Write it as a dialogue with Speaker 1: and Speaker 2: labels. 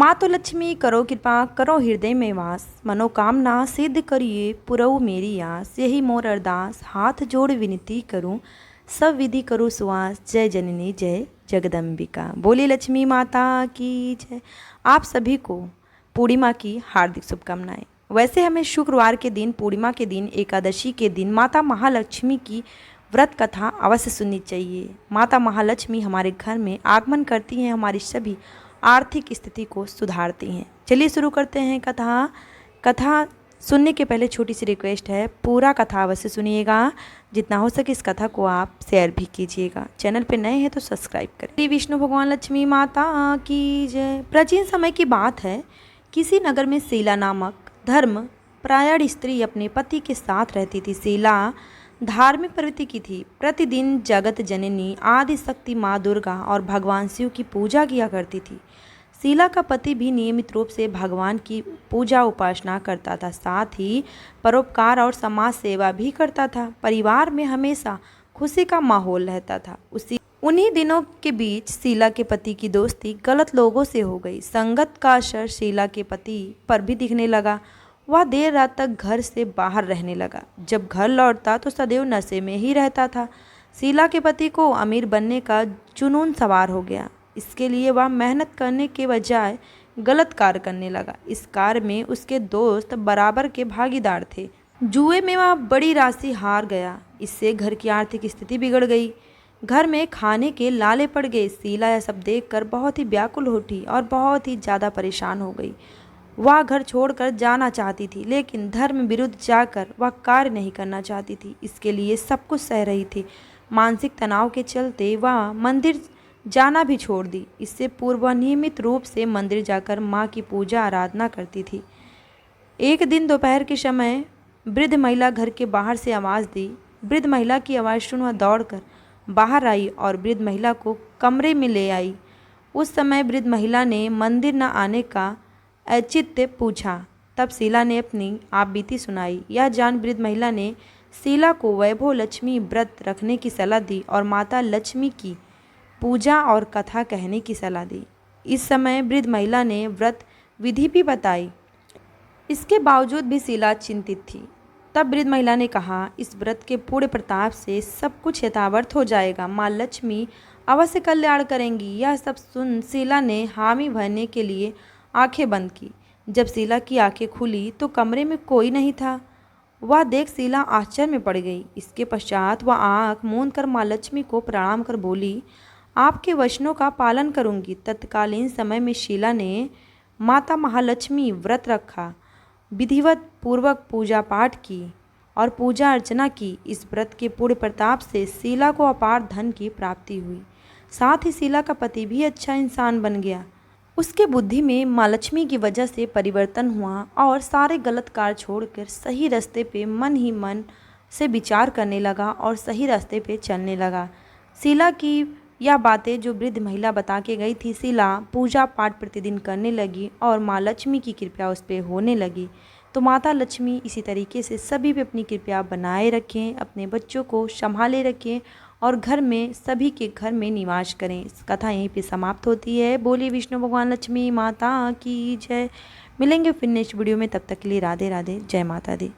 Speaker 1: मातो लक्ष्मी करो कृपा करो हृदय में वास, मनोकामना सिद्ध करिए पुरऊ मेरी आस। यही मोर अरदास हाथ जोड़ विनती करूं, सब विधि करूं सुवास। जय जननी जय जगदम्बिका, बोली लक्ष्मी माता की जय। आप सभी को पूर्णिमा की हार्दिक शुभकामनाएं। वैसे हमें शुक्रवार के दिन, पूर्णिमा के दिन, एकादशी के दिन माता महालक्ष्मी की व्रत कथा अवश्य सुननी चाहिए। माता महालक्ष्मी हमारे घर में आगमन करती हैं, हमारी सभी आर्थिक स्थिति को सुधारती हैं। चलिए शुरू करते हैं कथा सुनने के पहले छोटी सी रिक्वेस्ट है, पूरा कथा अवश्य सुनिएगा। जितना हो सके इस कथा को आप शेयर भी कीजिएगा। चैनल पे नए हैं तो सब्सक्राइब करें। श्री विष्णु भगवान लक्ष्मी माता की जय। प्राचीन समय की बात है, किसी नगर में शीला नामक धर्म परायण स्त्री अपने पति के साथ रहती थी। शीला धार्मिक प्रवृत्ति की थी। प्रतिदिन जगत जननी आदि शक्ति माँ दुर्गा और भगवान शिव की पूजा किया करती थी। शीला का पति भी नियमित रूप से भगवान की पूजा उपासना करता था, साथ ही परोपकार और समाज सेवा भी करता था। परिवार में हमेशा खुशी का माहौल रहता था। उन्हीं दिनों के बीच शीला के पति की दोस्ती गलत लोगों से हो गई। संगत का असर शीला के पति पर भी दिखने लगा। वह देर रात तक घर से बाहर रहने लगा। जब घर लौटता तो सदैव नशे में ही रहता था। शीला के पति को अमीर बनने का जुनून सवार हो गया। इसके लिए वह मेहनत करने के बजाय गलत कार्य करने लगा। इस कार्य में उसके दोस्त बराबर के भागीदार थे। जुए में वह बड़ी राशि हार गया। इससे घर की आर्थिक स्थिति बिगड़ गई। घर में खाने के लाले पड़ गए। शीला यह सब देखकर बहुत ही व्याकुल उठी और बहुत ही ज़्यादा परेशान हो गई। वह घर छोड़कर जाना चाहती थी, लेकिन धर्म विरुद्ध जाकर वह कार्य नहीं करना चाहती थी। इसके लिए सब कुछ सह रही थी। मानसिक तनाव के चलते वह मंदिर जाना भी छोड़ दी। इससे पूर्व वह नियमित रूप से मंदिर जाकर माँ की पूजा आराधना करती थी। एक दिन दोपहर के समय वृद्ध महिला घर के बाहर से आवाज़ दी। वृद्ध महिला की आवाज़ सुन वह दौड़कर बाहर आई और वृद्ध महिला को कमरे में ले आई। उस समय वृद्ध महिला ने मंदिर न आने का औचित्य पूछा। तब शीला ने अपनी आप बीती सुनाई। यह जान वृद्ध महिला ने शीला को वैभव लक्ष्मी व्रत रखने की सलाह दी और माता लक्ष्मी की पूजा और कथा कहने की सलाह दी। इस समय वृद्ध महिला ने व्रत विधि भी बताई। इसके बावजूद भी शीला चिंतित थी। तब वृद्ध महिला ने कहा, इस व्रत के पूर्ण प्रताप से सब कुछ यथावत हो जाएगा। माँ लक्ष्मी अवश्य कल्याण करेंगी। यह सब सुन शीला ने हामी भरने के लिए आंखें बंद की। जब शीला की आंखें खुली तो कमरे में कोई नहीं था। वह देख शीला आश्चर्य में पड़ गई। इसके पश्चात वह आंख मूंद कर माँ लक्ष्मी को प्रणाम कर बोली, आपके वचनों का पालन करूंगी। तत्कालीन समय में शीला ने माता महालक्ष्मी व्रत रखा, विधिवत पूर्वक पूजा पाठ की और पूजा अर्चना की। इस व्रत के पूर्ण प्रताप से शीला को अपार धन की प्राप्ति हुई। साथ ही शीला का पति भी अच्छा इंसान बन गया। उसके बुद्धि में माँ लक्ष्मी की वजह से परिवर्तन हुआ और सारे गलत कार्य छोड़कर सही रास्ते पे मन ही मन से विचार करने लगा और सही रास्ते पे चलने लगा। शीला की यह बातें जो वृद्ध महिला बता के गई थी, शीला पूजा पाठ प्रतिदिन करने लगी और माँ लक्ष्मी की कृपा उस पर होने लगी। तो माता लक्ष्मी इसी तरीके से सभी पे अपनी कृपा बनाए रखें, अपने बच्चों को संभाले रखें और घर में सभी के घर में निवास करें। इस कथा यहीं पे समाप्त होती है। बोलिए विष्णु भगवान लक्ष्मी माता की जय। मिलेंगे फिर नेक्स्ट वीडियो में, तब तक के लिए राधे राधे, जय माता दी।